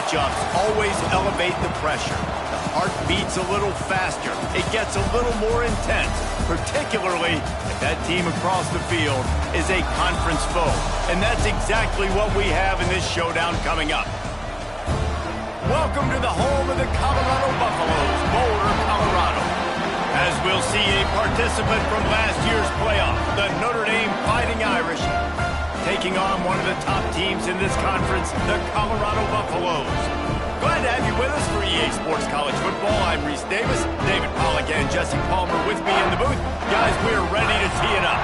matchups always elevate the pressure. The heart beats a little faster. It gets a little more intense, particularly if that team across the field is a conference foe. And that's exactly what we have in this showdown coming up. Welcome to the home of the Colorado Buffaloes, Boulder, Colorado. As we'll see a participant from last year's playoff, the Notre Dame Fighting Irish, taking on one of the top teams in this conference, the Colorado Buffaloes. Glad to have you with us for EA Sports College Football. I'm Reese Davis, David Pollack and Jesse Palmer with me in the booth. Guys, we're ready to tee it up.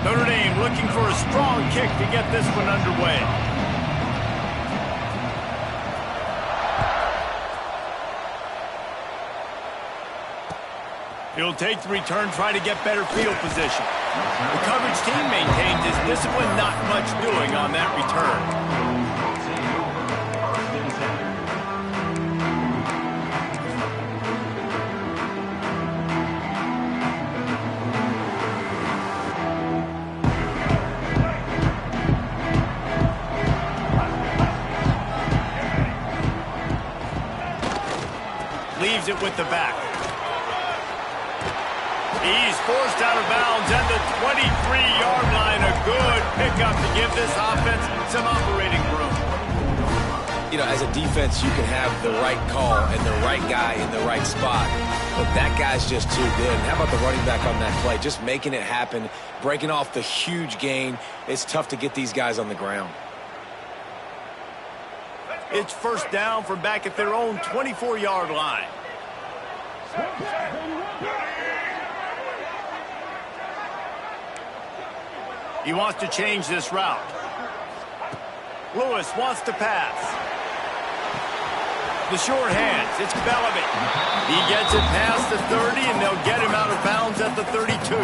Notre Dame looking for a strong kick to get this one underway. He'll take the return, try to get better field position. The coverage team maintains his discipline, not much doing on that return. Leaves it with the back. He's forced out of bounds at the 23-yard line. A good pickup to give this offense some operating room. You know, as a defense, you can have the right call and the right guy in the right spot. But that guy's just too good. And how about the running back on that play? Just making it happen, breaking off the huge gain. It's tough to get these guys on the ground. It's first down from back at their own 24-yard line. He wants to change this route. Lewis wants to pass. The short hands, it's Bellamy. He gets it past the 30, and they'll get him out of bounds at the 32.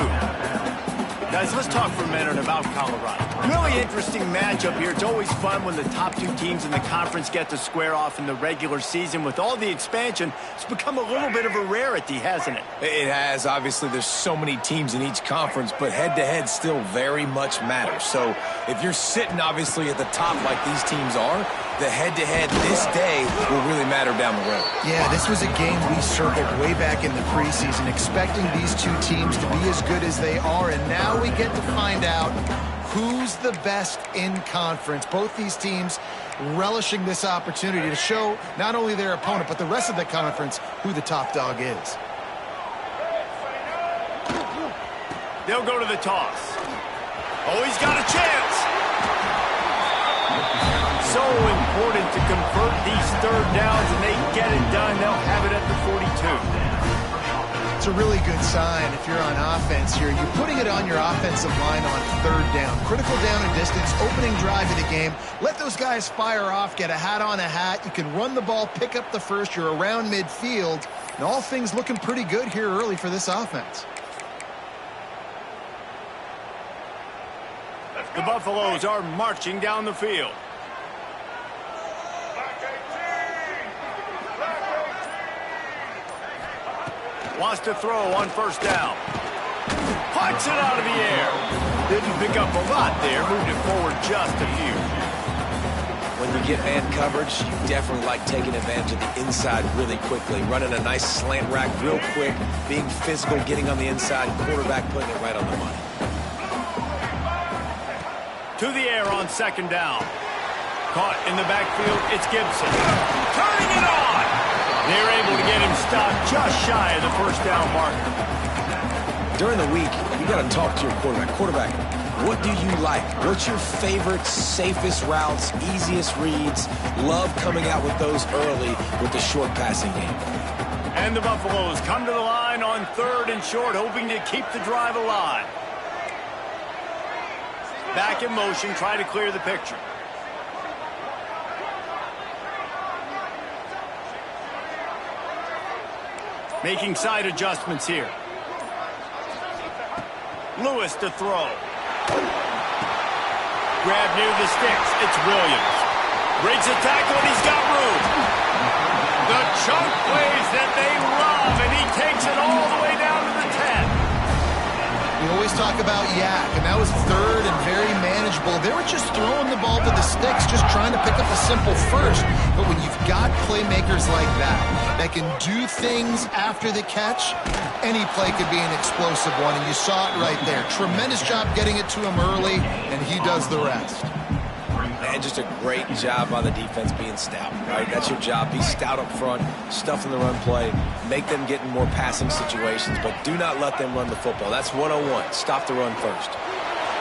Guys, let's talk for a minute about Colorado. Really interesting matchup here. It's always fun when the top two teams in the conference get to square off in the regular season. With all the expansion, it's become a little bit of a rarity, hasn't it? It has. Obviously, there's so many teams in each conference, but head-to-head still very much matters. So if you're sitting, obviously, at the top like these teams are, the head-to-head this day will really matter down the road. Yeah, this was a game we circled way back in the preseason, expecting these two teams to be as good as they are, and now we get to find out who's the best in conference. Both these teams relishing this opportunity to show not only their opponent, but the rest of the conference who the top dog is. They'll go to the toss. Oh, he's got a chance. So important to convert these third downs, and they get it done. They'll have it at the 42. It's a really good sign if you're on offense here. You're putting it on your offensive line on third down. Critical down and distance, opening drive of the game. Let those guys fire off, get a hat on a hat. You can run the ball, pick up the first. You're around midfield. And all things looking pretty good here early for this offense. The Buffaloes are marching down the field. Wants to throw on first down. Pucks it out of the air. Didn't pick up a lot there. Moved it forward just a few. When you get man coverage, you definitely like taking advantage of the inside really quickly. Running a nice slant rack real quick, being physical, getting on the inside, quarterback putting it right on the money. To the air on second down. Caught in the backfield, it's Gibson. Turning it on! They're able to get him stopped just shy of the first down marker. During the week, you got to talk to your quarterback. Quarterback, what do you like? What's your favorite, safest routes, easiest reads? Love coming out with those early with the short passing game. And the Buffaloes come to the line on third and short, hoping to keep the drive alive. Back in motion, try to clear the picture. Making side adjustments here. Lewis to throw. Grab near the sticks. It's Williams. Breaks a tackle and he's got room. The chunk plays that they love, and he takes it all the way down We always talk about yak, and that was third and very manageable. They were just throwing the ball to the sticks, just trying to pick up a simple first. But when you've got playmakers like that can do things after the catch, any play could be an explosive one, and you saw it right there. Tremendous job getting it to him early, and he does the rest. And just a great job by the defense being stout, right? That's your job. Be stout up front, stuff in the run play, make them get in more passing situations, but do not let them run the football. That's 101. Stop the run first.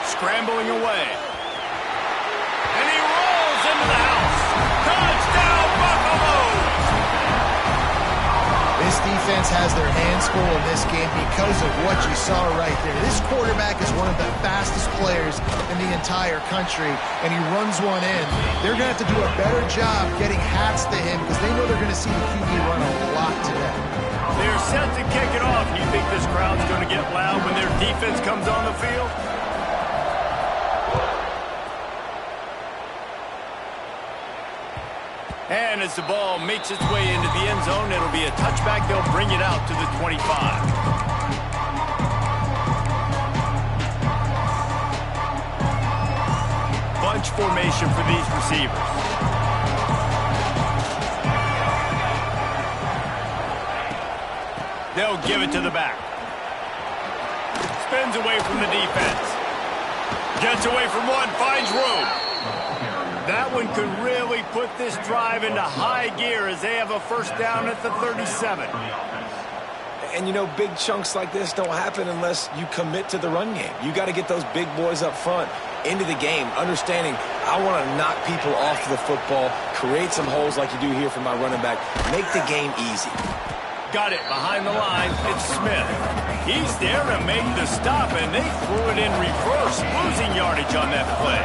Scrambling away. And he rolls into the house. Touchdown, Buffaloes! This defense has their hands full in this game because of what you saw right there. This quarterback is one of the fastest players in the entire country, and he runs one in. They're going to have to do a better job getting hats to him because they know they're going to see the QB run a lot today. They're set to kick it off. You think this crowd's going to get loud when their defense comes on the field? And as the ball makes its way into the end zone, it'll be a touchback. They'll bring it out to the 25. Bunch formation for these receivers. They'll give it to the back. Spins away from the defense. Gets away from one, finds room. That one could really put this drive into high gear as they have a first down at the 37. And, you know, big chunks like this don't happen unless you commit to the run game. You got to get those big boys up front into the game, understanding I want to knock people off the football, create some holes like you do here for my running back, make the game easy. Got it behind the line. It's Smith. He's there to make the stop, and they threw it in reverse, losing yardage on that play.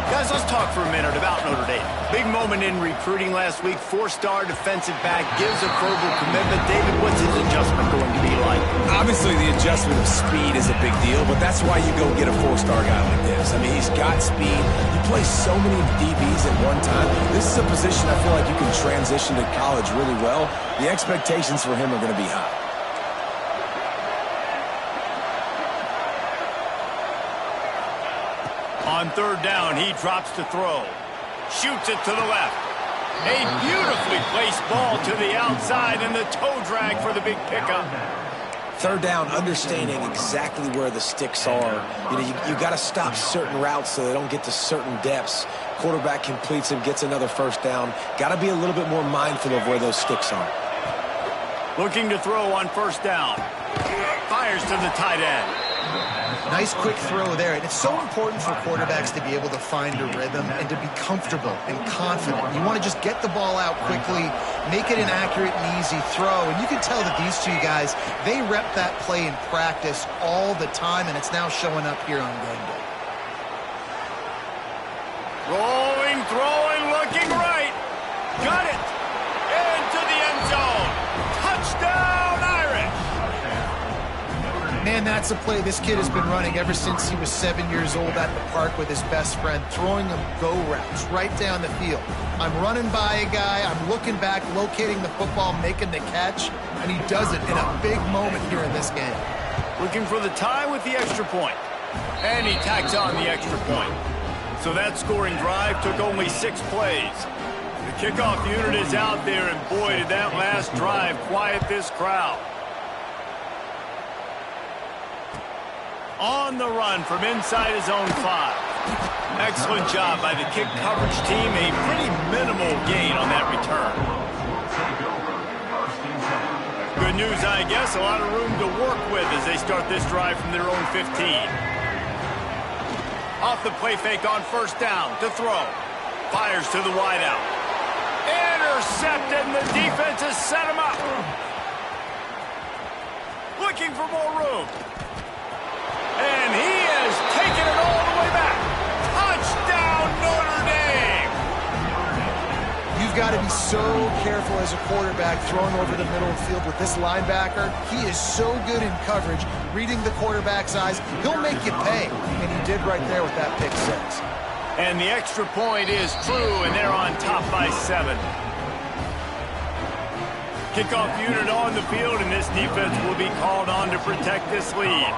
Guys, let's talk for a minute about Notre Dame. Big moment in recruiting last week. Four-star defensive back gives a verbal commitment. David, what's his adjustment going to be like? Obviously, the adjustment of speed is a big deal, but that's why you go get a four-star guy like this. I mean, he's got speed. He plays so many DBs at one time. This is a position I feel like you can transition to college really well. The expectations for him are going to be high. On third down, he drops to throw. Shoots it to the left. A beautifully placed ball to the outside, and the toe drag for the big pickup. Third down, understanding exactly where the sticks are. You know, you got to stop certain routes so they don't get to certain depths. Quarterback completes and gets another first down. Got to be a little bit more mindful of where those sticks are. Looking to throw on first down. Fires to the tight end. Nice quick throw there, and it's so important for quarterbacks to be able to find a rhythm and to be comfortable and confident. You want to just get the ball out quickly, make it an accurate and easy throw, and you can tell that these two guys, they rep that play in practice all the time, and it's now showing up here on game day. Rolling, throwing, looking right. Got it. Into the end zone. Touchdown, Irish. Man, that's a play this kid has been running ever since he was 7 years old at the park with his best friend, throwing them go routes right down the field. I'm running by a guy, I'm looking back, locating the football, making the catch, and he does it in a big moment here in this game. Looking for the tie with the extra point. And he tacks on the extra point. So that scoring drive took only 6 plays. The kickoff unit is out there, and boy, did that last drive quiet this crowd. On the run from inside his own 5. Excellent job by the kick coverage team. A pretty minimal gain on that return. Good news, I guess. A lot of room to work with as they start this drive from their own 15. Off the play fake on first down to throw. Fires to the wideout. Intercepted, and the defense has set him up. Looking for more room. And he has taken it all the way back. Touchdown, Notre Dame! You've got to be so careful as a quarterback throwing over the middle of the field with this linebacker. He is so good in coverage, reading the quarterback's eyes. He'll make you pay, and he did right there with that pick 6. And the extra point is true, and they're on top by 7. Kickoff unit on the field, and this defense will be called on to protect this lead.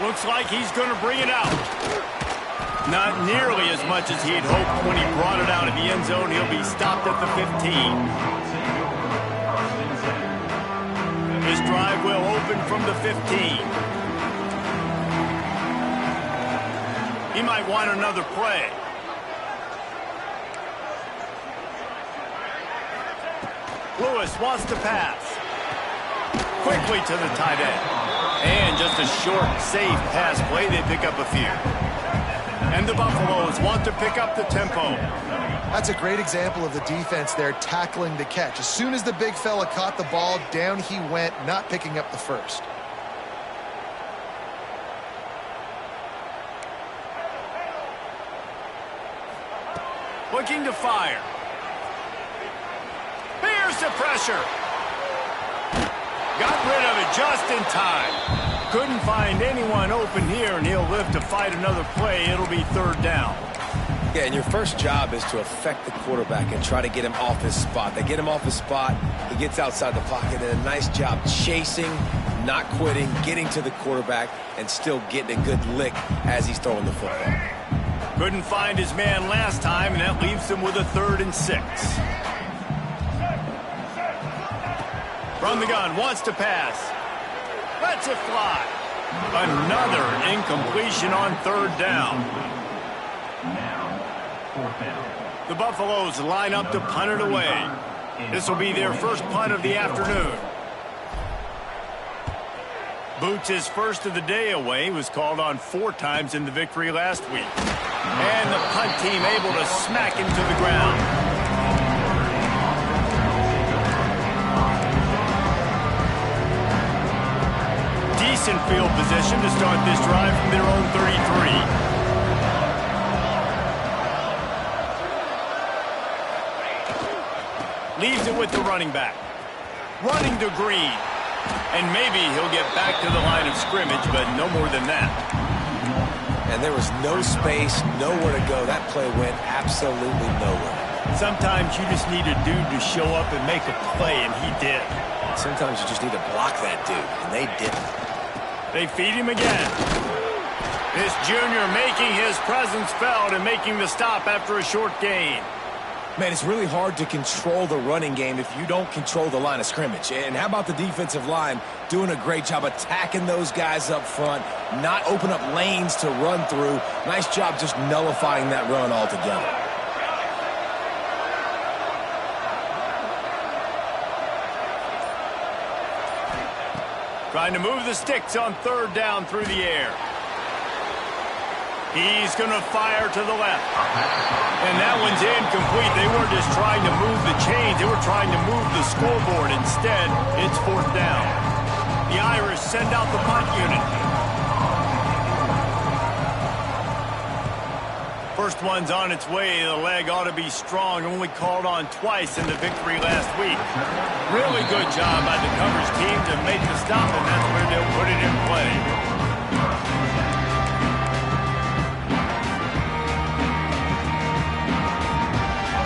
Looks like he's going to bring it out. Not nearly as much as he had hoped when he brought it out of the end zone. He'll be stopped at the 15. This drive will open from the 15. He might want another play. Lewis wants to pass. Quickly to the tight end. And just a short, safe pass play. They pick up a few. And the Buffaloes want to pick up the tempo. That's a great example of the defense there tackling the catch. As soon as the big fella caught the ball, down he went, not picking up the first. Looking to fire. Here's the pressure. Got rid of it just in time. Couldn't find anyone open here, and he'll live to fight another play. It'll be third down. Yeah, and your first job is to affect the quarterback and try to get him off his spot. They get him off his spot, he gets outside the pocket, and a nice job chasing, not quitting, getting to the quarterback, and still getting a good lick as he's throwing the football. Couldn't find his man last time, and that leaves him with a 3rd and 6. From the gun, wants to pass. Lets it fly. Another incompletion on 3rd down. The Buffaloes line up to punt it away. This will be their first punt of the afternoon. Boots' first of the day away was called on 4 times in the victory last week. And the punt team able to smack him to the ground. Decent field position to start this drive from their own 33. Leaves it with the running back. Running to Green. And maybe he'll get back to the line of scrimmage, but no more than that. And there was no space, nowhere to go. That play went absolutely nowhere. Sometimes you just need a dude to show up and make a play, and he did. Sometimes you just need to block that dude, and they didn't. They feed him again. This junior making his presence felt and making the stop after a short gain. Man, it's really hard to control the running game if you don't control the line of scrimmage. And how about the defensive line doing a great job attacking those guys up front, not open up lanes to run through. Nice job just nullifying that run altogether. Trying to move the sticks on 3rd down through the air. He's going to fire to the left. And that one's incomplete. They weren't just trying to move the chains. They were trying to move the scoreboard. Instead, it's 4th down. The Irish send out the punt unit. First one's on its way. The leg ought to be strong. Only called on twice in the victory last week. Really good job by the coverage team to make the stop, and that's where they'll put it in play.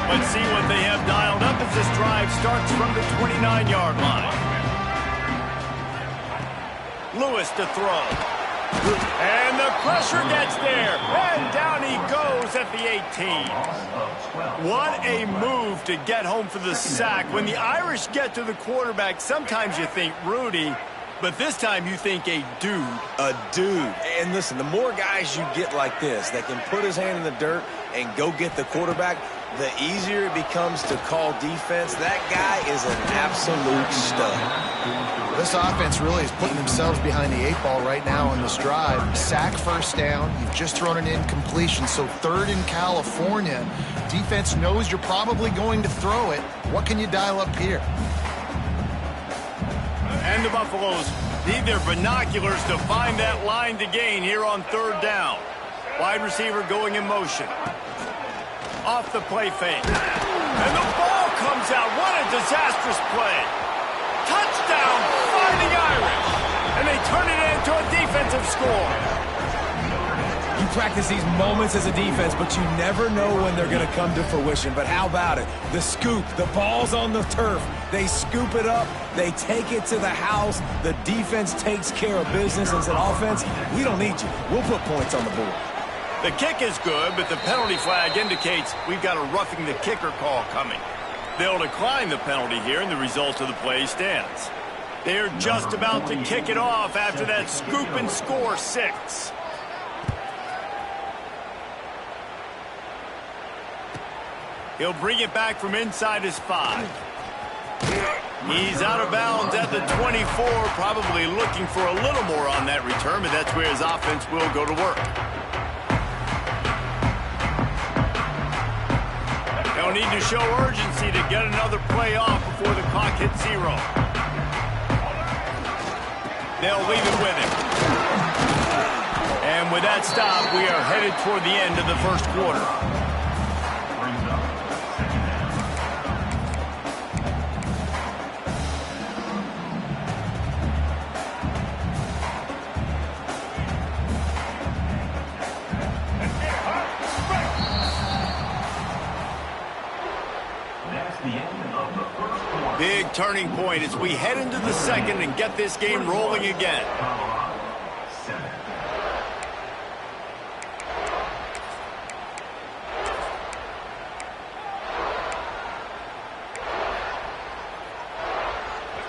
Let's see what they have dialed up as this drive starts from the 29-yard line. Lewis to throw. And the pressure gets there. And down he goes at the 18. What a move to get home for the sack. When the Irish get to the quarterback, sometimes you think Rudy, but this time you think a dude. A dude. And listen, the more guys you get like this that can put his hand in the dirt and go get the quarterback, the easier it becomes to call defense. That guy is an absolute stud. This offense really is putting themselves behind the 8 ball right now on this drive. Sack, first down. You've just thrown an incompletion, so 3rd in California. Defense knows you're probably going to throw it. What can you dial up here? And the Buffaloes need their binoculars to find that line to gain here on 3rd down. Wide receiver going in motion. Off the play fake. And the ball comes out. What a disastrous play. Touchdown, Fighting Irish. And they turn it into a defensive score. You practice these moments as a defense, but you never know when they're going to come to fruition. But how about it? The scoop, the ball's on the turf. They scoop it up. They take it to the house. The defense takes care of business and said, offense, we don't need you. We'll put points on the board. The kick is good, but the penalty flag indicates we've got a roughing the kicker call coming. They'll decline the penalty here, and the result of the play stands. They're just about to kick it off after that scoop and score 6. He'll bring it back from inside his 5. He's out of bounds at the 24, probably looking for a little more on that return, but that's where his offense will go to work. They'll need to show urgency to get another play off before the clock hits 0. They'll leave it with him. And with that stop, we are headed toward the end of the first quarter. Big turning point as we head into the second and get this game rolling again.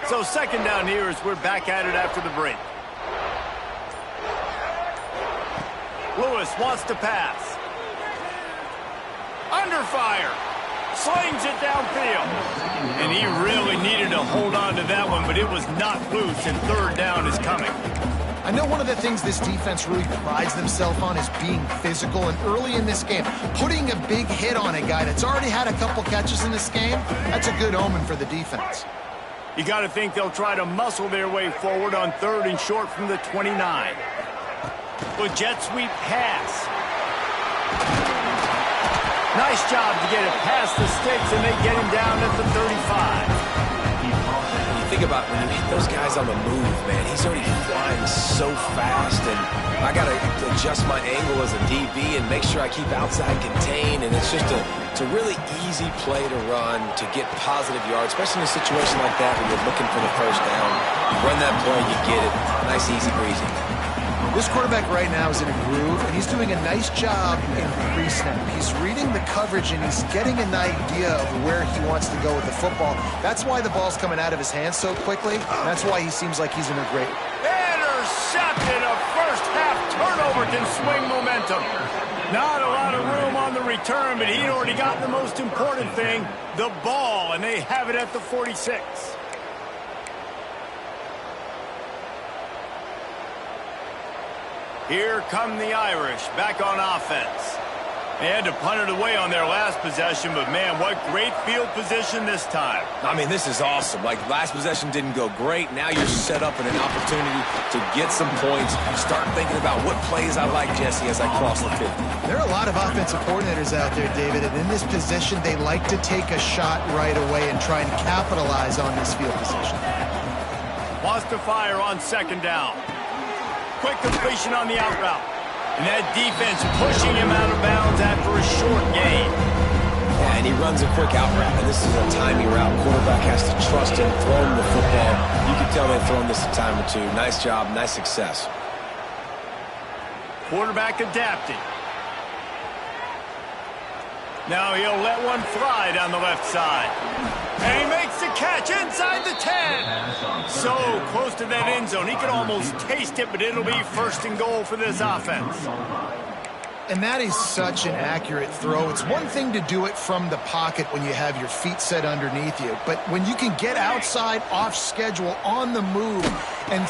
So second down here as we're back at it after the break. Lewis wants to pass. Under fire. Slings it downfield. And he really needed to hold on to that one, but it was not loose, and third down is coming. I know one of the things this defense really prides themselves on is being physical, and early in this game, putting a big hit on a guy that's already had a couple catches in this game, that's a good omen for the defense. You got to think they'll try to muscle their way forward on 3rd and short from the 29. With jet sweep pass. Nice job to get it past the sticks, and they get him down at the 35. When you think about when you hit those guys on the move, man, he's already flying so fast, and I got to adjust my angle as a DB and make sure I keep outside contained, and it's just a really easy play to run to get positive yards, especially in a situation like that where you're looking for the first down. You run that play, you get it. Nice, easy breezy. This quarterback right now is in a groove, and he's doing a nice job in pre-snap. He's reading the coverage, and he's getting an idea of where he wants to go with the football. That's why the ball's coming out of his hands so quickly. That's why he seems like he's in a great... Intercepted! A first-half turnover can swing momentum. Not a lot of room on the return, but he'd already got the most important thing, the ball, and they have it at the 46. Here come the Irish, back on offense. They had to punt it away on their last possession, but man, what great field position this time. I mean, this is awesome. Like, last possession didn't go great. Now you're set up in an opportunity to get some points. Start thinking about what plays I like, Jesse, as I cross the 50. There are a lot of offensive coordinators out there, David, and in this position, they like to take a shot right away and try and capitalize on this field position. Wants to fire on 2nd down. Quick completion on the out route. And that defense pushing him out of bounds after a short gain. Yeah, and he runs a quick out route, and this is a timing route. Quarterback has to trust him, throw him the football. You can tell they've thrown this a time or two. Nice job, nice success. Quarterback adapting. Now he'll let one fly down the left side. And he makes the catch inside the 10. So close to that end zone. He can almost taste it, but it'll be 1st and goal for this offense. And that is such an accurate throw. It's one thing to do it from the pocket when you have your feet set underneath you, but when you can get outside, off schedule, on the move, and...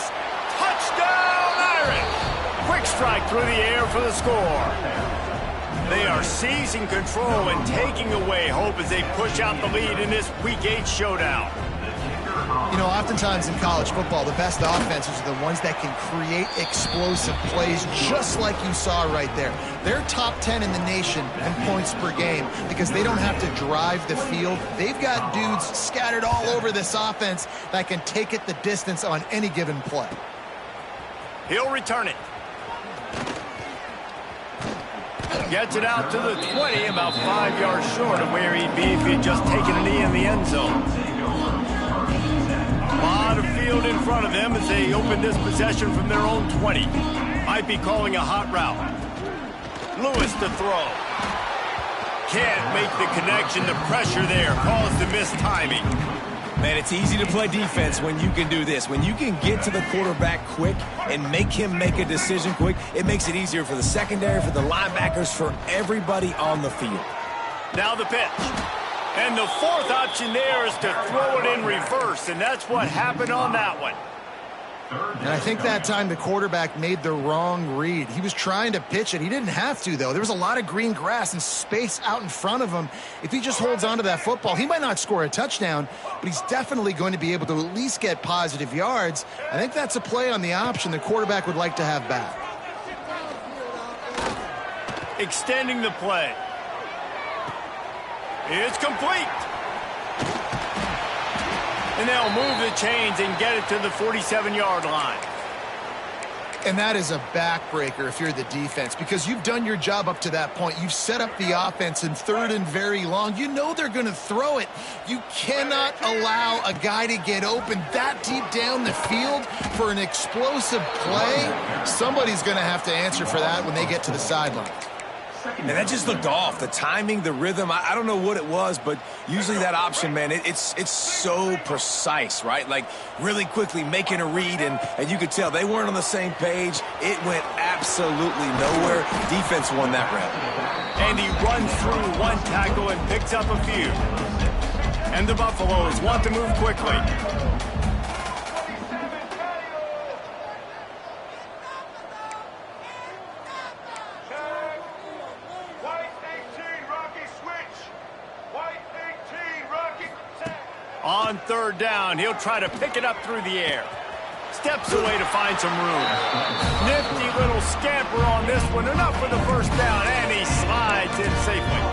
Touchdown, Irish! Quick strike through the air for the score. They are seizing control and taking away hope as they push out the lead in this Week 8 showdown. You know, oftentimes in college football, the best offenses are the ones that can create explosive plays just like you saw right there. They're top 10 in the nation in points per game because they don't have to drive the field. They've got dudes scattered all over this offense that can take it the distance on any given play. He'll return it. Gets it out to the 20, about 5 yards short of where he'd be if he'd just taken a knee in the end zone. A lot of field in front of them as they open this possession from their own 20. Might be calling a hot route. Lewis to throw. Can't make the connection. The pressure there caused the mistiming. Man, it's easy to play defense when you can do this. When you can get to the quarterback quick and make him make a decision quick, it makes it easier for the secondary, for the linebackers, for everybody on the field. Now the pitch. And the fourth option there is to throw it in reverse, and that's what happened on that one. And I think that time the quarterback made the wrong read. He was trying to pitch it. He didn't have to, though. There was a lot of green grass and space out in front of him. If he just holds on to that football, he might not score a touchdown, but he's definitely going to be able to at least get positive yards. I think that's a play on the option the quarterback would like to have back. Extending the play. It's complete. And they'll move the chains and get it to the 47-yard line. And that is a backbreaker if you're the defense, because you've done your job up to that point. You've set up the offense in 3rd and very long. You know they're going to throw it. You cannot allow a guy to get open that deep down the field for an explosive play. Somebody's going to have to answer for that when they get to the sideline. And that just looked off. The timing, the rhythm, I don't know what it was, but usually that option, man, it's so precise, right? Like really quickly making a read, and you could tell they weren't on the same page. It went absolutely nowhere. Defense won that round. And he runs through one tackle and picks up a few. And the Buffaloes want to move quickly. On 3rd down, he'll try to pick it up through the air. Steps away to find some room. Nifty little scamper on this one. Enough for the first down, and he slides in safely.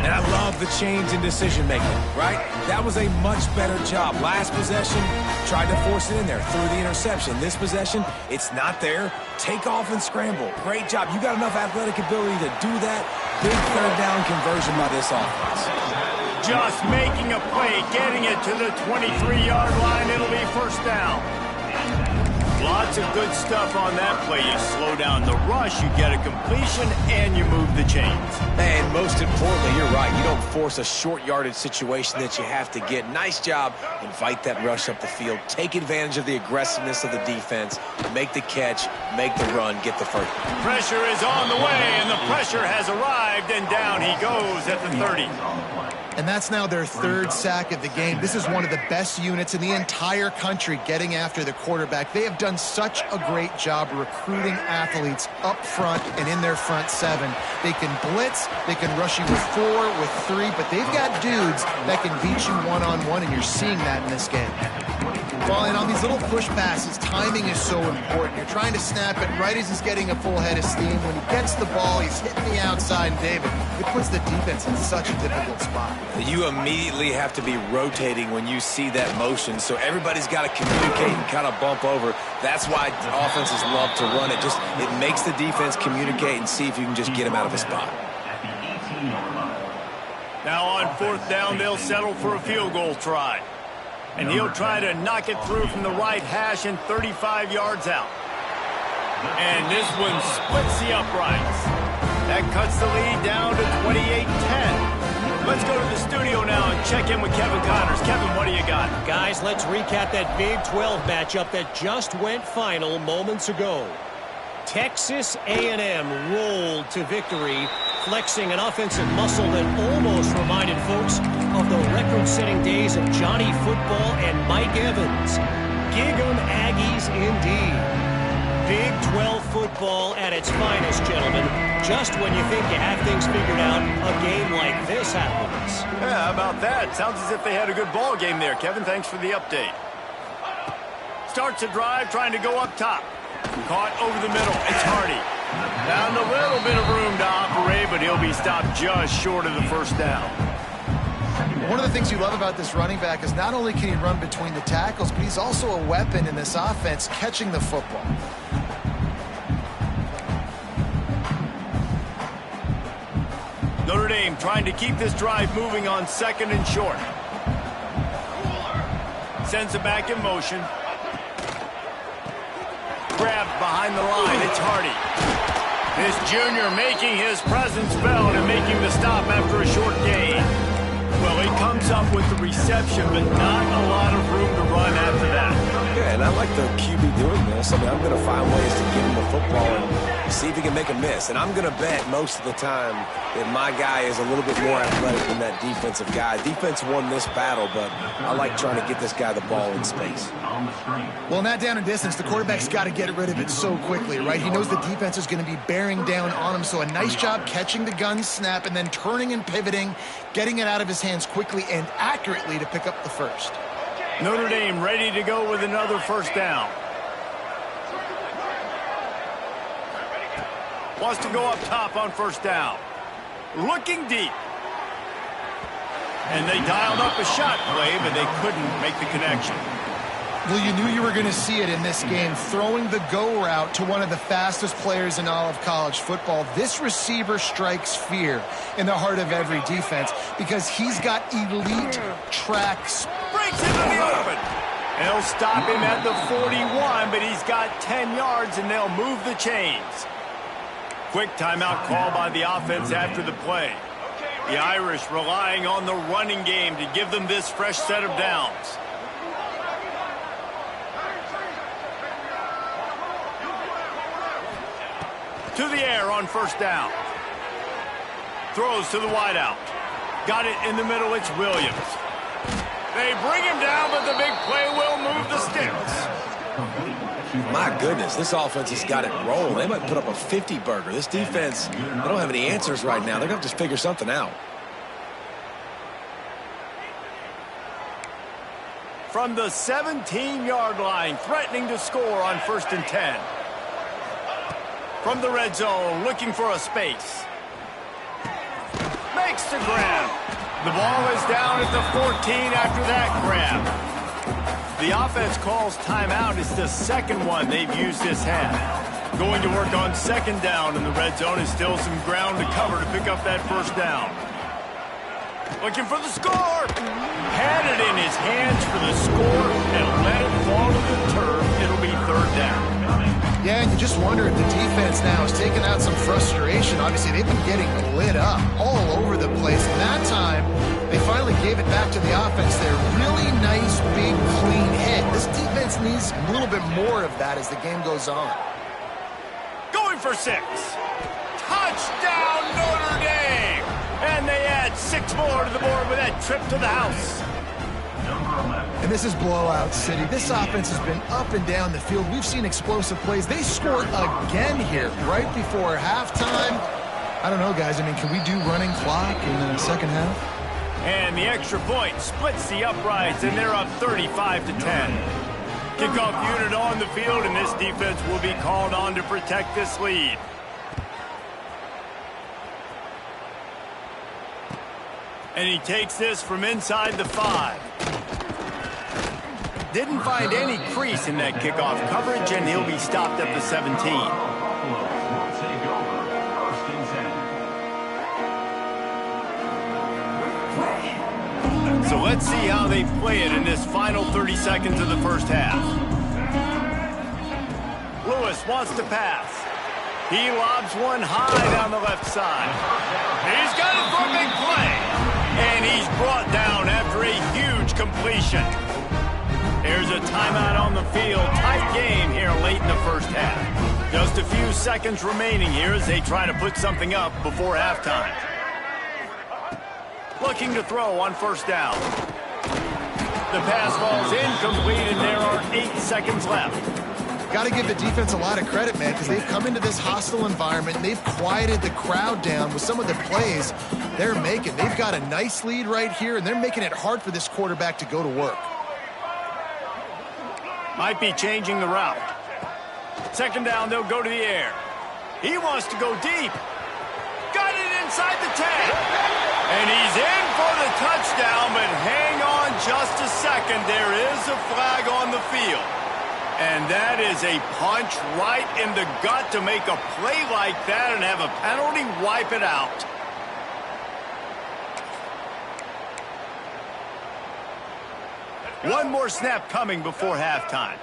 And I love the change in decision-making, right? That was a much better job. Last possession, tried to force it in there, threw the interception. This possession, it's not there. Take off and scramble. Great job. You got enough athletic ability to do that. Big 3rd down conversion by this offense. Just making a play, getting it to the 23-yard line. It'll be first down. Lots of good stuff on that play. You slow down the rush, you get a completion, and you move the chains. And most importantly, you're right. You don't force a short yardage situation that you have to get. Nice job. Invite that rush up the field. Take advantage of the aggressiveness of the defense. Make the catch, make the run, get the first. Pressure is on the way, and the pressure has arrived, and down he goes at the 30. And that's now their 3rd sack of the game. This is one of the best units in the entire country getting after the quarterback. They have done such a great job recruiting athletes up front and in their front 7. They can blitz, they can rush you with 4, with 3, but they've got dudes that can beat you one-on-one, and you're seeing that in this game. Well, and on these little push passes, timing is so important. You're trying to snap it right as he's getting a full head of steam. When he gets the ball, he's hitting the outside, and David, it puts the defense in such a difficult spot. You immediately have to be rotating when you see that motion, so everybody's got to communicate and kind of bump over. That's why offenses love to run it. It makes the defense communicate and see if you can just get him out of a spot. Now on 4th down, they'll settle for a field goal try. And he'll try to knock it through from the right hash and 35 yards out. And this one splits the uprights. That cuts the lead down to 28-10. Let's go to the studio now and check in with Kevin Connors. Kevin, what do you got? Guys, let's recap that Big 12 matchup that just went final moments ago. Texas A&M rolled to victory, flexing an offensive muscle that almost reminded folks of the record-setting days of Johnny Football and Mike Evans. Gig 'em Aggies indeed. Big 12 football at its finest, gentlemen. Just when you think you have things figured out, a game like this happens. Yeah, how about that? Sounds as if they had a good ball game there. Kevin, thanks for the update. Starts a drive, trying to go up top. Caught over the middle. It's Hardy. Found a little bit of room to operate, but he'll be stopped just short of the first down. One of the things you love about this running back is not only can he run between the tackles, but he's also a weapon in this offense catching the football. Notre Dame trying to keep this drive moving on 2nd and short. Sends it back in motion. Grabbed behind the line. It's Hardy. This junior making his presence felt and making the stop after a short gain. Well, he comes up with the reception, but not a lot of room to run after that. Yeah, and I like the QB doing this. I mean, I'm going to find ways to give him the football and see if he can make a miss. And I'm going to bet most of the time that my guy is a little bit more athletic than that defensive guy. Defense won this battle, but I like trying to get this guy the ball in space. Well, not down in distance. The quarterback's got to get rid of it so quickly, right? He knows the defense is going to be bearing down on him. So a nice job catching the gun snap and then turning and pivoting, getting it out of his hands quickly and accurately to pick up the first. Notre Dame ready to go with another first down. Wants to go up top on first down. Looking deep. And they dialed up a shot play, but they couldn't make the connection. Well, you knew you were going to see it in this game. Throwing the go route to one of the fastest players in all of college football. This receiver strikes fear in the heart of every defense because he's got elite tracks. Breaks into the open. They'll stop him at the 41, but he's got 10 yards, and they'll move the chains. Quick timeout call by the offense after the play. The Irish relying on the running game to give them this fresh set of downs. To the air on first down. Throws to the wideout. Got it in the middle. It's Williams. They bring him down, but the big play will move the sticks. My goodness, this offense has got it rolling. They might put up a 50-burger. This defense, they don't have any answers right now. They're going to have to figure something out. From the 17-yard line, threatening to score on 1st and 10. From the red zone, looking for a space. Makes the grab. The ball is down at the 14 after that grab. The offense calls timeout. It's the second one they've used this half. Going to work on 2nd down in the red zone. Is still some ground to cover to pick up that first down. Looking for the score. Had it in his hands for the score and let it fall to the turf. It'll be 3rd down. Yeah, and you just wonder if the defense now is taking out some frustration. Obviously, they've been getting lit up all over the place. And that time, they finally gave it back to the offense there. Really nice, big, clean hit. This defense needs a little bit more of that as the game goes on. Going for 6. Touchdown, Notre Dame! And they add 6 more to the board with that trip to the house. And this is blowout city. This offense has been up and down the field. We've seen explosive plays. They scored again here right before halftime. I don't know, guys. I mean, can we do running clock in the second half? And the extra point splits the uprights, and they're up 35-10. Kickoff unit on the field, and this defense will be called on to protect this lead. And he takes this from inside the 5. Didn't find any crease in that kickoff coverage, and he'll be stopped at the 17. So let's see how they play it in this final 30 seconds of the first half. Lewis wants to pass. He lobs one high down the left side. He's got it for a big play. And he's brought down after a huge completion. There's a timeout on the field. Tight game here late in the first half. Just a few seconds remaining here as they try to put something up before halftime. Looking to throw on first down. The pass falls incomplete, and there are 8 seconds left. Got to give the defense a lot of credit, man, because they've come into this hostile environment, and they've quieted the crowd down with some of the plays they're making. They've got a nice lead right here, and they're making it hard for this quarterback to go to work. Might be changing the route. 2nd down, they'll go to the air. He wants to go deep. Got it inside the 10. And he's in for the touchdown, but hang on just a second. There is a flag on the field. And that is a punch right in the gut to make a play like that and have a penalty wipe it out. One more snap coming before halftime.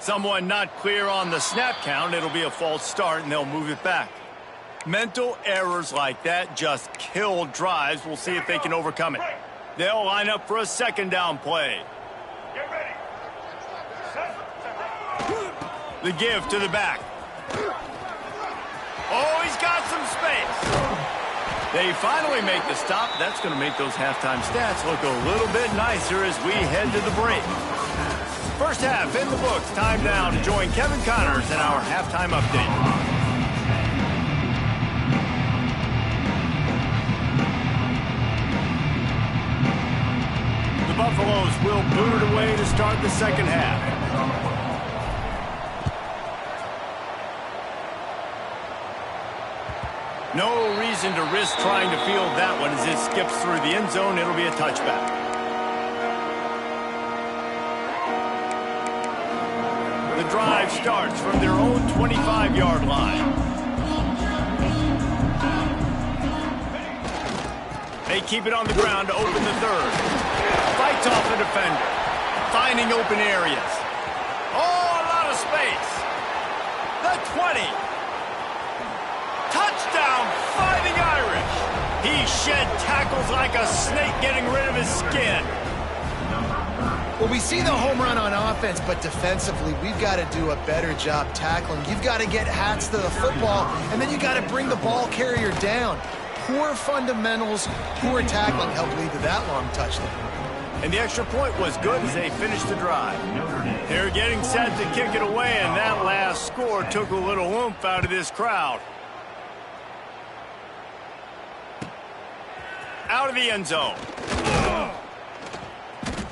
Someone not clear on the snap count. It'll be a false start, and they'll move it back. Mental errors like that just kill drives. We'll see if they can overcome it. They'll line up for a second down play. Get ready. The give to the back. Oh, he's got some space. They finally make the stop. That's going to make those halftime stats look a little bit nicer as we head to the break. First half in the books. Time now to join Kevin Connors in our halftime update. The Buffaloes will boot it away to start the second half. No reason to risk trying to field that one as it skips through the end zone. It'll be a touchback. The drive starts from their own 25-yard line. They keep it on the ground to open the third. Fights off the defender. Finding open areas. Oh, a lot of space. The 20. Touchdown, Fighting Irish. He shed tackles like a snake getting rid of his skin. Well, we see the home run on offense, but defensively, we've got to do a better job tackling. You've got to get hats to the football, and then you got to bring the ball carrier down. Poor fundamentals, poor tackling helped lead to that long touchdown. And the extra point was good as they finished the drive. They're getting set to kick it away, and that last score took a little oomph out of this crowd. Out of the end zone.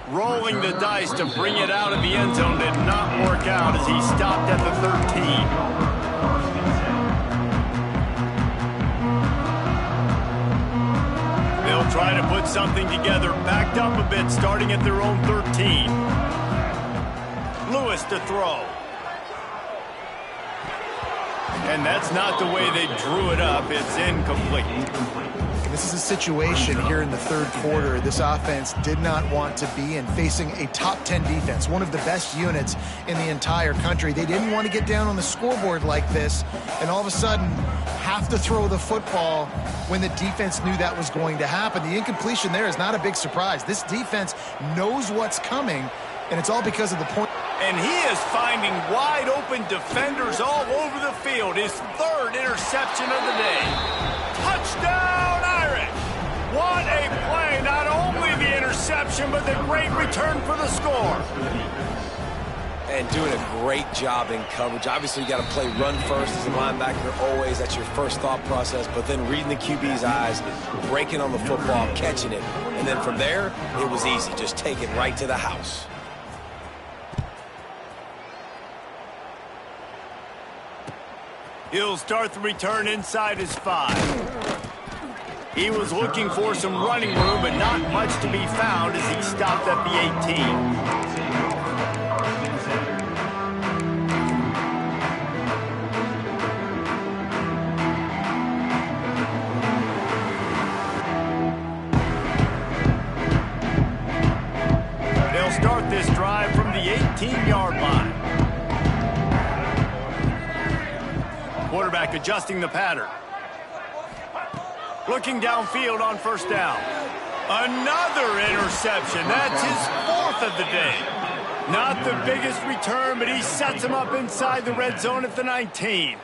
Rolling the dice to bring it out of the end zone did not work out as he stopped at the 13. They'll try to put something together, backed up a bit, starting at their own 13. Lewis to throw. And that's not the way they drew it up. It's incomplete. This is a situation here in the third quarter this offense did not want to be in, facing a top 10 defense, one of the best units in the entire country. They didn't want to get down on the scoreboard like this and all of a sudden have to throw the football when the defense knew that was going to happen. The incompletion there is not a big surprise. This defense knows what's coming, and it's all because of the point. And he is finding wide open defenders all over the field. His third interception of the day. Touchdown, Irish! What a play. Not only the interception, but the great return for the score. And doing a great job in coverage. Obviously, you got to play run first as a linebacker always. That's your first thought process. But then reading the QB's eyes, breaking on the football, catching it. And then from there, it was easy. Just take it right to the house. He'll start the return inside his 5. He was looking for some running room, but not much to be found as he stopped at the 18. They'll start this drive from the 18-yard line. Quarterback adjusting the pattern. Looking downfield on first down. Another interception. That's his fourth of the day. Not the biggest return, but he sets him up inside the red zone at the 19.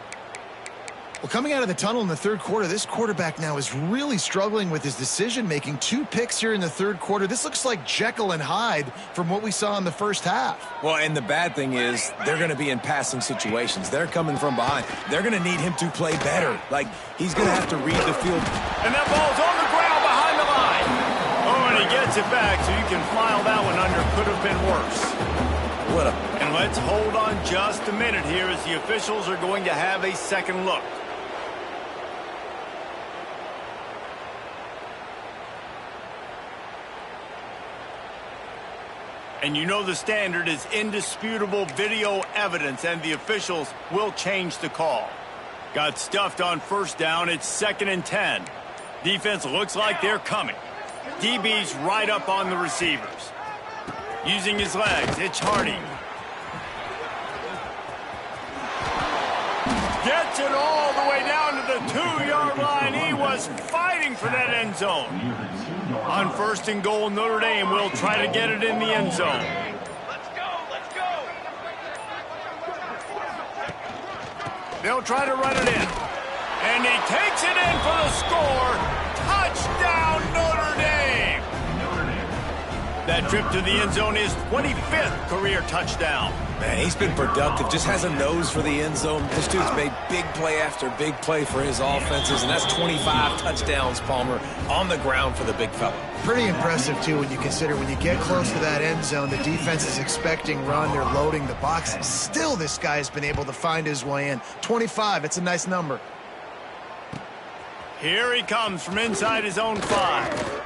Well, coming out of the tunnel in the third quarter, this quarterback now is really struggling with his decision-making. 2 picks here in the third quarter. This looks like Jekyll and Hyde from what we saw in the first half. Well, and the bad thing is they're going to be in passing situations. They're coming from behind. They're going to need him to play better. Like, he's going to have to read the field. And that ball's on the ground behind the line. Oh, and he gets it back, so you can file that one under. Could have been worse. And let's hold on just a minute here as the officials are going to have a second look. And you know the standard is indisputable video evidence, and the officials will change the call. Got stuffed on first down. It's 2nd and 10. Defense looks like they're coming. DB's right up on the receivers. Using his legs, it's Hardy. Gets it all the way down to the 2-yard line. He was fighting for that end zone. On 1st and goal, Notre Dame will try to get it in the end zone. Let's go, let's go. They'll try to run it in. And he takes it in for the score. Touchdown, Notre Dame. That trip to the end zone is 25th career touchdown. Man, he's been productive, just has a nose for the end zone. This dude's made big play after big play for his offenses, and that's 25 touchdowns, Palmer, on the ground for the big fella. Pretty impressive, too, when you consider when you get close to that end zone, the defense is expecting run, they're loading the box. Still, this guy has been able to find his way in. 25, it's a nice number. Here he comes from inside his own 5.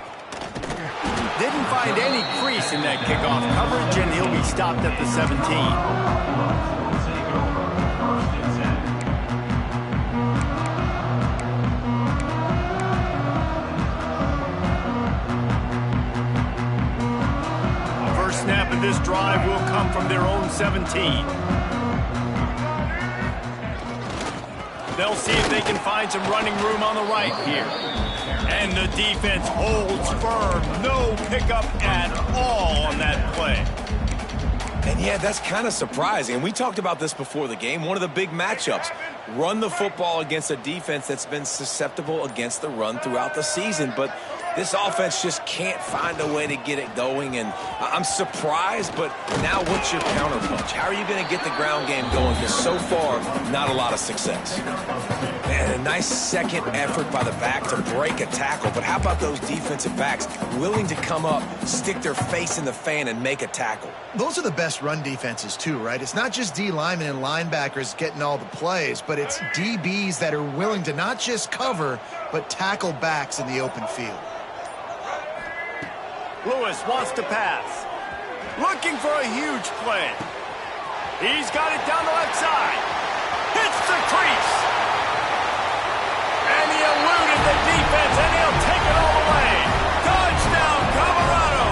Didn't find any crease in that kickoff coverage, and he'll be stopped at the 17. First snap of this drive will come from their own 17. They'll see if they can find some running room on the right here. And the defense holds firm. No pickup at all on that play. And yeah, that's kind of surprising. And we talked about this before the game. One of the big matchups. Run the football against a defense that's been susceptible against the run throughout the season. But this offense just can't find a way to get it going. And I'm surprised, but now what's your counterpunch? How are you going to get the ground game going? Because so far, not a lot of success. Man, a nice second effort by the back to break a tackle. But how about those defensive backs willing to come up, stick their face in the fan, and make a tackle? Those are the best run defenses, too, right? It's not just D linemen and linebackers getting all the plays, but it's DBs that are willing to not just cover, but tackle backs in the open field. Lewis wants to pass. Looking for a huge play. He's got it down the left side. Hits the crease. And he eluded the defense, and he'll take it all the way. Touchdown, Colorado.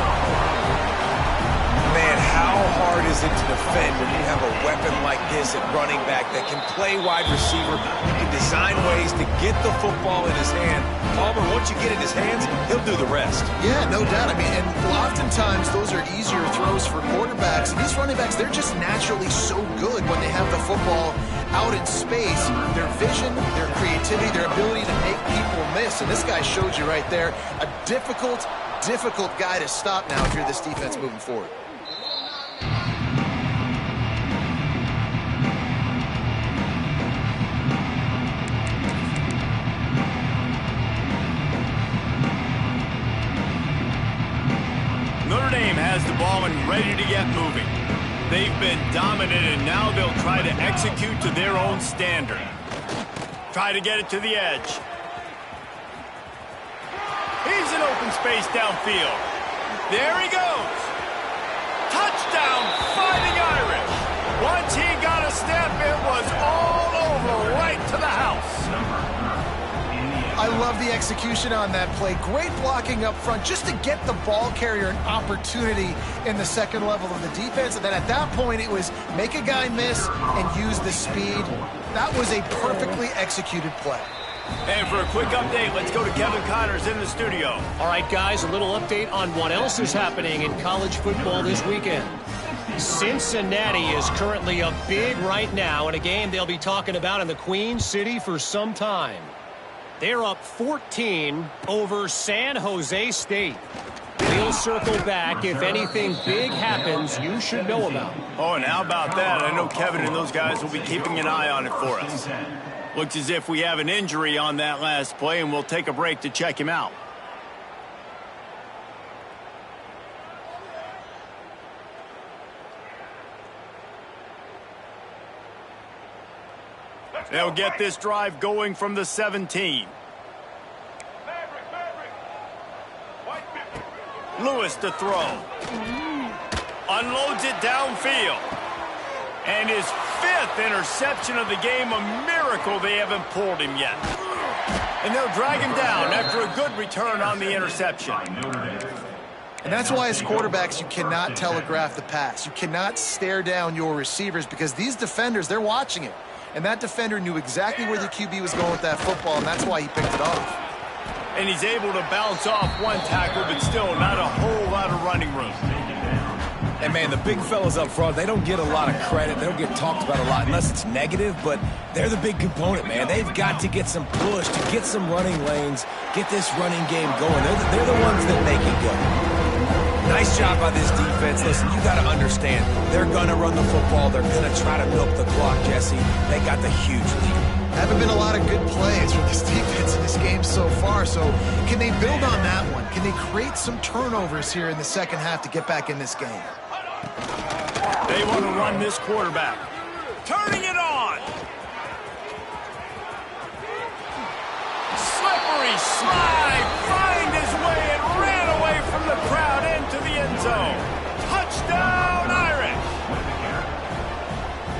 Man, how hard is it to defend when you have a weapon like this at running back that can play wide receiver? You can design ways to get the football in his hand. Palmer, once you get in his hands, he'll do the rest. Yeah, no doubt. I mean, and oftentimes those are easier throws for quarterbacks. And these running backs, they're just naturally so good when they have the football out in space. Their vision, their creativity, their ability to make people miss. And this guy showed you right there, a difficult guy to stop now if you're this defense moving forward. Notre Dame has the ball and ready to get moving. They've been dominant, and now they'll try to execute to their own standard. Try to get it to the edge. He's in open space downfield. There he goes. Touchdown, Fighting Irish. Once he got a step, it was all over, right to the house. I love the execution on that play. Great blocking up front just to get the ball carrier an opportunity in the second level of the defense. And then at that point, it was make a guy miss and use the speed. That was a perfectly executed play. And for a quick update, let's go to Kevin Connors in the studio. All right, guys, a little update on what else is happening in college football this weekend. Cincinnati is currently up big right now in a game they'll be talking about in the Queen City for some time. They're up 14 over San Jose State. We'll circle back if anything big happens you should know about. Oh, and how about that? I know Kevin and those guys will be keeping an eye on it for us. Looks as if we have an injury on that last play, and we'll take a break to check him out. They'll get this drive going from the 17. Lewis to throw. Unloads it downfield. And his 5th interception of the game. A miracle they haven't pulled him yet. And they'll drag him down after a good return on the interception. And that's why as quarterbacks you cannot telegraph the pass. You cannot stare down your receivers because these defenders, they're watching it. And that defender knew exactly where the QB was going with that football, and that's why he picked it off. And he's able to bounce off one tackle, but still not a whole lot of running room. And, man, the big fellas up front, they don't get a lot of credit. They don't get talked about a lot unless it's negative, but they're the big component, man. They've got to get some push, to get some running lanes, get this running game going. They're the ones that make it go. Nice job by this defense. Listen, you got to understand, they're going to run the football. They're going to try to milk the clock, Jesse. They got the huge lead. Haven't been a lot of good plays from this defense in this game so far, so can they build on that one? Can they create some turnovers here in the second half to get back in this game? They want to run this quarterback. Turning it on. Slippery slide. Find his way and ran away from the crowd into the end zone. Touchdown, Irish.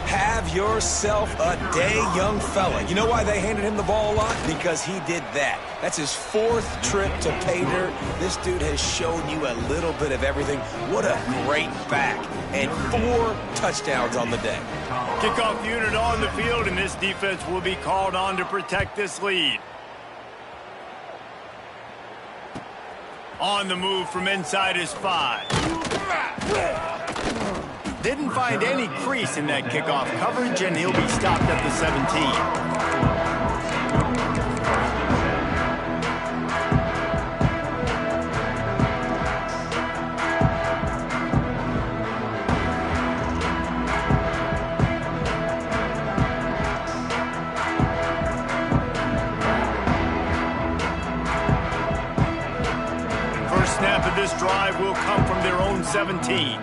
Have yourself a day, young fella. You know why they handed him the ball a lot? Because he did that. That's his 4th trip to pay dirt. This dude has shown you a little bit of everything. What a great back. And 4 touchdowns on the day. Kickoff unit on the field, and this defense will be called on to protect this lead. On the move from inside his 5. Didn't find any crease in that kickoff coverage, and he'll be stopped at the 17. Snap of this drive will come from their own 17.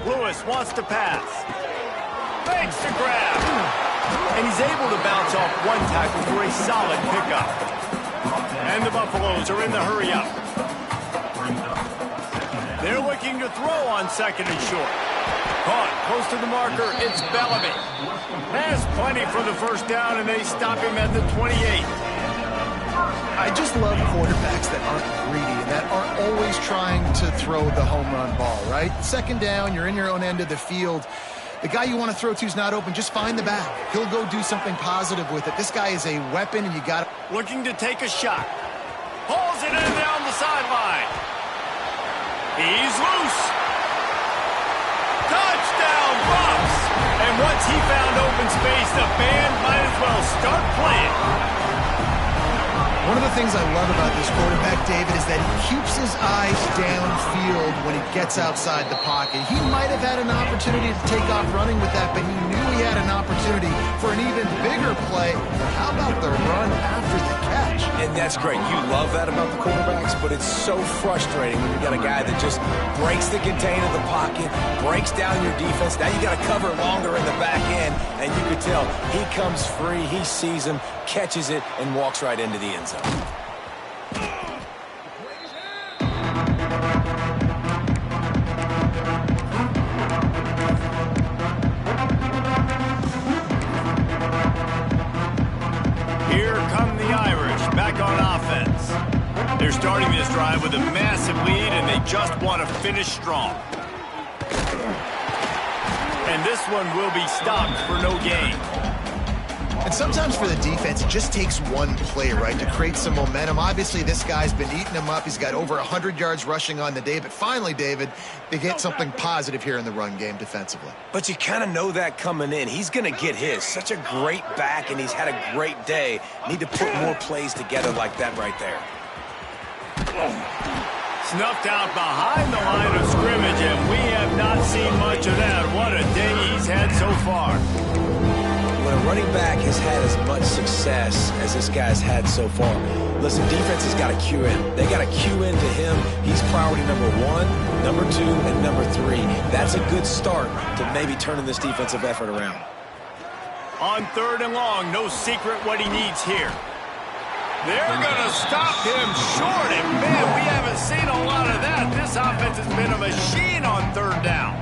Lewis wants to pass. Fakes to grab. And he's able to bounce off one tackle for a solid pickup. And the Buffaloes are in the hurry-up. They're looking to throw on second and short. Caught close to the marker. It's Bellamy. Has plenty for the first down, and they stop him at the 28. I just love quarterbacks that aren't greedy and that aren't always trying to throw the home run ball, right? Second down, you're in your own end of the field. The guy you want to throw to is not open. Just find the back. He'll go do something positive with it. This guy is a weapon, and you got to... Looking to take a shot. Pulls it in down the sideline. He's loose. Touchdown, Bucks! And once he found open space, the band might as well start playing. One of the things I love about this quarterback, David, is that he keeps his eyes downfield when he gets outside the pocket. He might have had an opportunity to take off running with that, but he knew he had an opportunity for an even bigger play. But how about the run after the catch? And that's great. You love that about the quarterbacks, but it's so frustrating when you got a guy that just breaks the contain of the pocket, breaks down your defense. Now you got to cover longer in the back end, and you could tell he comes free, he sees him, catches it, and walks right into the end zone. Here come the Irish back on offense. They're starting this drive with a massive lead, and they just want to finish strong. And this one will be stopped for no gain. And sometimes for the defense, it just takes one play, right, to create some momentum. Obviously, this guy's been eating him up. He's got over 100 yards rushing on the day. But finally, David, they get something positive here in the run game defensively. But you kind of know that coming in. He's going to get his. Such a great back, and he's had a great day. Need to put more plays together like that right there. Snuffed out behind the line of scrimmage, and we have not seen much of that. What a day he's had so far. When a running back has had as much success as this guy's had so far, listen, defense has got to cue in. They got to cue in to him. He's priority number 1, number 2, and number 3. That's a good start to maybe turning this defensive effort around. On 3rd and long, no secret what he needs here. They're going to stop him short, and man, we haven't seen a lot of that. This offense has been a machine on 3rd down.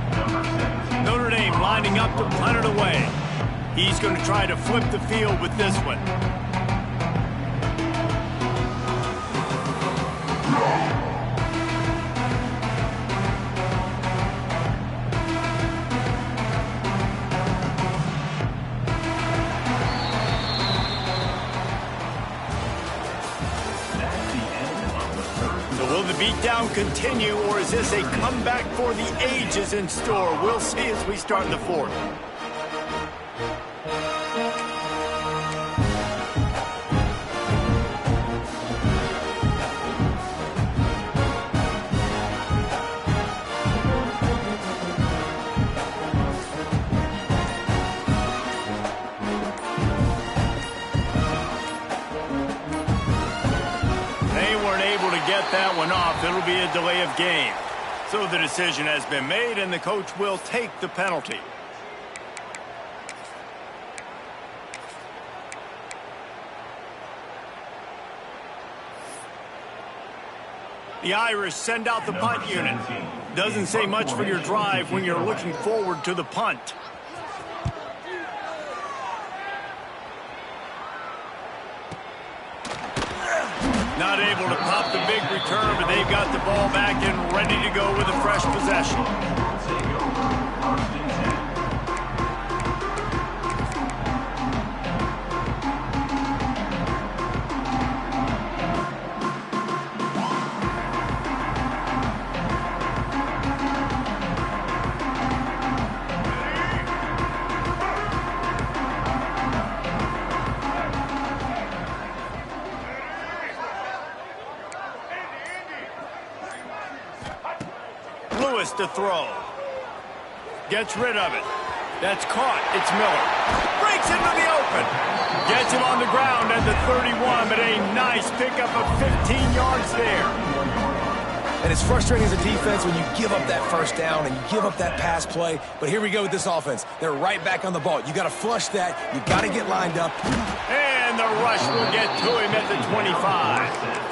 lining up to punt it away. He's going to try to flip the field with this one. Will the beatdown continue, or is this a comeback for the ages in store? We'll see as we start the fourth. Get that one off. It'll be a delay of game. So the decision has been made, and the coach will take the penalty. The Irish send out the punt unit. Doesn't say much for your drive when you're looking forward to the punt. Not able to pop the big return, but they've got the ball back and ready to go with a fresh possession. To throw. Gets rid of it. That's caught. It's Miller. Breaks into the open. Gets him on the ground at the 31, but a nice pickup of 15 yards there. And it's frustrating as a defense when you give up that first down and you give up that pass play. But here we go with this offense. They're right back on the ball. You got to flush that. You got to get lined up. And the rush will get to him at the 25.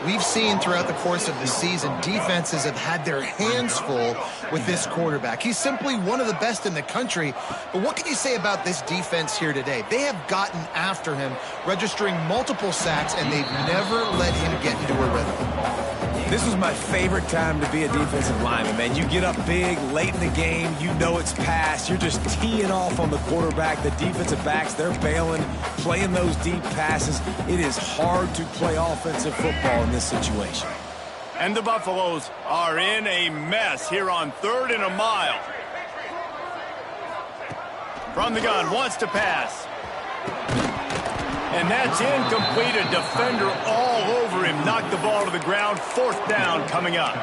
We've seen throughout the course of the season, defenses have had their hands full with this quarterback. He's simply one of the best in the country. But what can you say about this defense here today? They have gotten after him, registering multiple sacks, and they've never let him get into a rhythm. This was my favorite time to be a defensive lineman, man. You get up big, late in the game, you know it's past. You're just teeing off on the quarterback. The defensive backs, they're bailing, playing those deep passes. It is hard to play offensive football in this situation. And the Buffaloes are in a mess here on 3rd and a mile. From the gun, wants to pass. And that's incomplete. A defender all over him. Knocked the ball to the ground. 4th down coming up.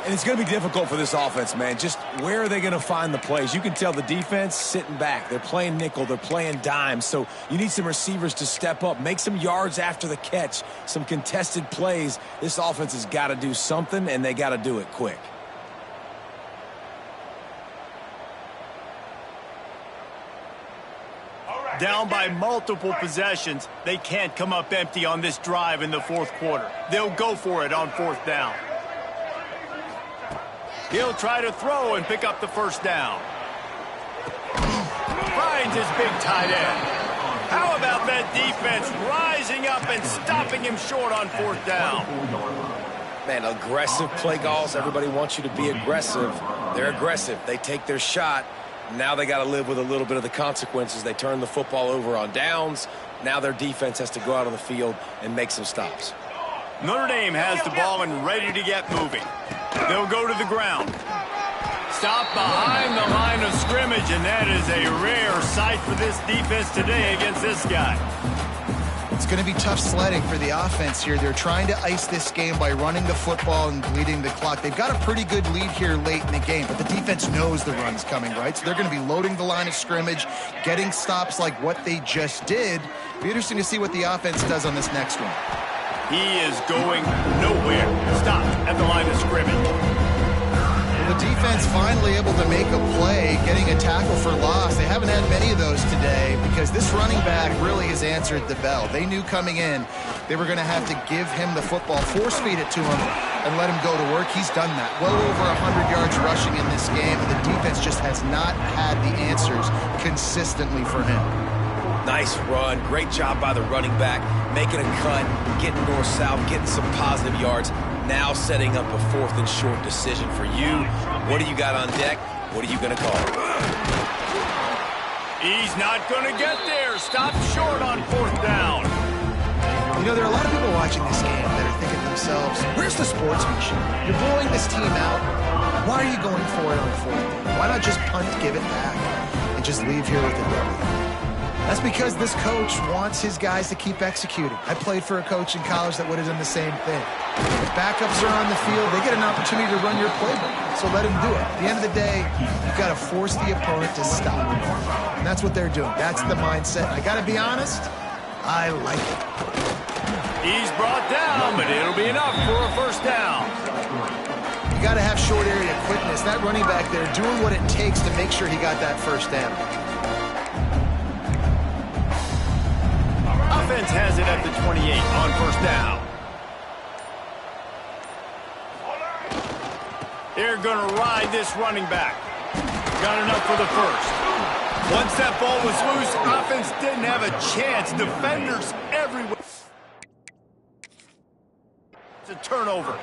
And it's going to be difficult for this offense, man. Just where are they going to find the plays? You can tell the defense sitting back. They're playing nickel. They're playing dime. So you need some receivers to step up, make some yards after the catch, some contested plays. This offense has got to do something, and they got to do it quick. Down by multiple possessions. They can't come up empty on this drive in the 4th quarter. They'll go for it on 4th down. He'll try to throw and pick up the 1st down. Finds his big tight end. How about that defense rising up and stopping him short on 4th down? Man, aggressive play calls. Everybody wants you to be aggressive. They're aggressive. They take their shot. Now they got to live with a little bit of the consequences. They turn the football over on downs. Now their defense has to go out on the field and make some stops. Notre Dame has the ball and ready to get moving. They'll go to the ground. Stop behind the line of scrimmage, and that is a rare sight for this defense today against this guy. It's going to be tough sledding for the offense here. They're trying to ice this game by running the football and bleeding the clock. They've got a pretty good lead here late in the game, but the defense knows the run's coming, right? So they're going to be loading the line of scrimmage, getting stops like what they just did. Be interesting to see what the offense does on this next one. He is going nowhere. Stopped at the line of scrimmage. The defense finally able to make a play, getting a tackle for loss. They haven't had many of those today because this running back really has answered the bell. They knew coming in they were going to have to give him the football, force-feed it to him, and let him go to work. He's done that. Well over 100 yards rushing in this game, and the defense just has not had the answers consistently for him. Nice run. Great job by the running back. Making a cut, getting north-south, getting some positive yards. Now setting up a 4th and short decision for you. What do you got on deck? What are you going to call? He's not going to get there. Stop short on 4th down. You know, there are a lot of people watching this game that are thinking to themselves, where's the sportsmanship? You're blowing this team out. Why are you going for it on 4th down? Why not just punt, give it back, and just leave here with a W? That's because this coach wants his guys to keep executing. I played for a coach in college that would have done the same thing. If backups are on the field, they get an opportunity to run your playbook, so let him do it. At the end of the day, you've got to force the opponent to stop. And that's what they're doing. That's the mindset. I got to be honest, I like it. He's brought down, but it'll be enough for a 1st down. You got to have short area quickness. That running back there doing what it takes to make sure he got that 1st down. Offense has it at the 28 on 1st down. They're going to ride this running back. Got enough for the 1st. Once that ball was loose, offense didn't have a chance. Defenders everywhere. It's a turnover.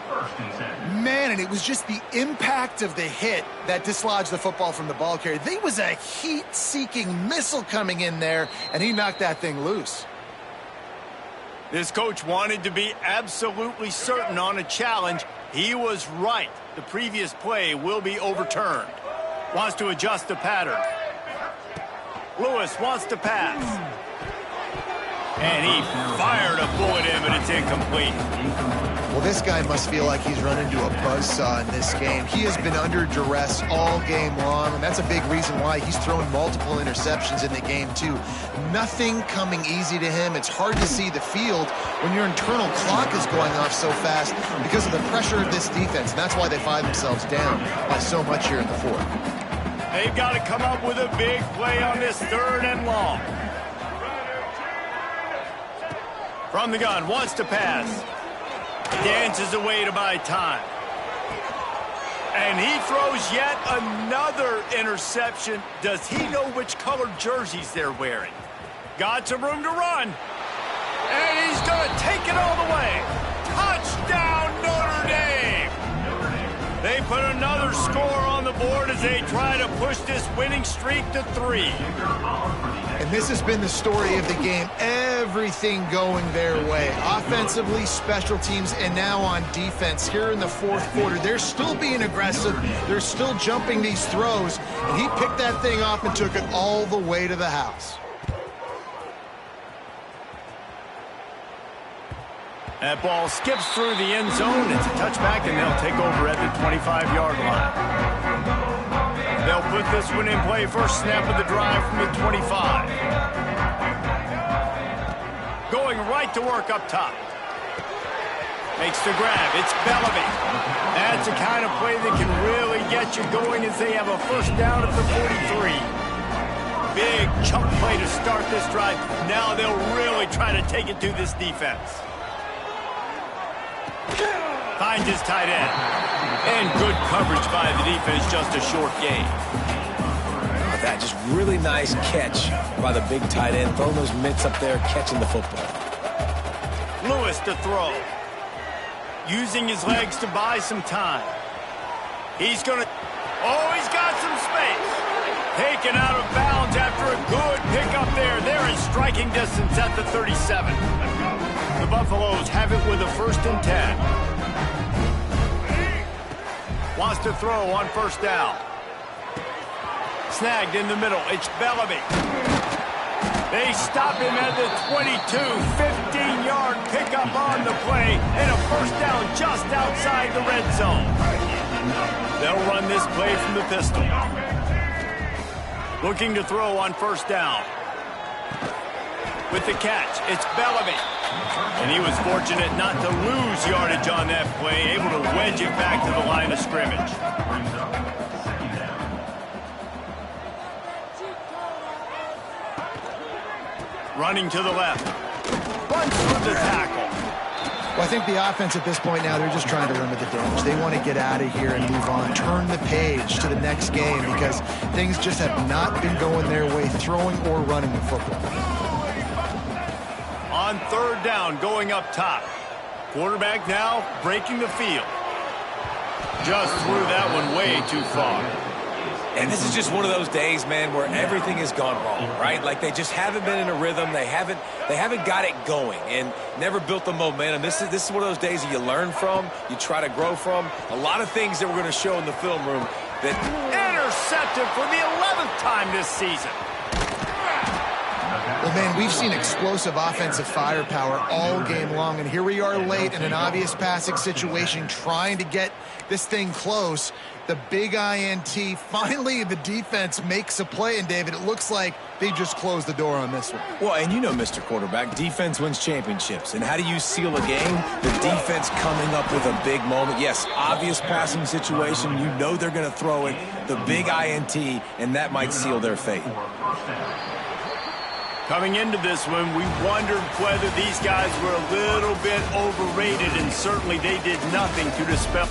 Man, and it was just the impact of the hit that dislodged the football from the ball carrier. There was a heat-seeking missile coming in there, and he knocked that thing loose. This coach wanted to be absolutely certain on a challenge. He was right. The previous play will be overturned. Wants to adjust the pattern. Lewis wants to pass. And he fired a bullet in, but it's incomplete. Well, this guy must feel like he's run into a buzzsaw in this game. He has been under duress all game long, and that's a big reason why he's thrown multiple interceptions in the game, too. Nothing coming easy to him. It's hard to see the field when your internal clock is going off so fast because of the pressure of this defense, and that's why they find themselves down by so much here in the 4th. They've got to come up with a big play on this 3rd and long. From the gun, wants to pass. Dances away to buy time. And he throws yet another interception. Does he know which colored jerseys they're wearing? Got some room to run. And he's going to take it all the way. Touchdown, Notre Dame! They put another score on the board as they try to push this winning streak to 3. And this has been the story of the game. Everything going their way. Offensively, special teams, and now on defense here in the 4th quarter. They're still being aggressive. They're still jumping these throws. And he picked that thing off and took it all the way to the house. That ball skips through the end zone. It's a touchback, and they'll take over at the 25-yard line. They'll put this one in play. First snap of the drive from the 25. Going right to work up top. Makes the grab. It's Bellamy. That's the kind of play that can really get you going as they have a 1st down at the 43. Big chunk play to start this drive. Now they'll really try to take it to this defense. Finds his tight end. And good coverage by the defense, just a short gain. That just really nice catch by the big tight end. Throwing those mitts up there, catching the football. Lewis to throw. Using his legs to buy some time. He's going to... Oh, he's got some space. Taken out of bounds after a good pickup there. They're in striking distance at the 37. The Buffaloes have it with a 1st and 10. Wants to throw on 1st down. Snagged in the middle. It's Bellamy. They stop him at the 22. 15-yard pickup on the play. And a 1st down just outside the red zone. They'll run this play from the pistol. Looking to throw on 1st down. With the catch, it's Bellamy. And he was fortunate not to lose yardage on that play, able to wedge it back to the line of scrimmage. Running to the left. Runs through the tackle. Well, I think the offense at this point now, they're just trying to limit the damage. They want to get out of here and move on, turn the page to the next game because things just have not been going their way, throwing or running the football. On third down, going up top. Quarterback now breaking the field. Just threw that one way too far. And this is just one of those days, man, where everything has gone wrong, right? Like they just haven't been in a rhythm. They haven't got it going and never built the momentum. This is one of those days that you learn from, you try to grow from. A lot of things that we're going to show in the film room that Intercepted for the 11th time this season. Well, man, we've seen explosive offensive firepower all game long, and here we are late in an obvious passing situation trying to get this thing close. The big INT, finally the defense makes a play, and David, it looks like they just closed the door on this one. Well, and you know, Mr. Quarterback, defense wins championships. And how do you seal a game? The defense coming up with a big moment. Yes, obvious passing situation. You know they're going to throw it. The big INT, and that might seal their fate. Coming into this one, we wondered whether these guys were a little bit overrated, and certainly they did nothing to dispel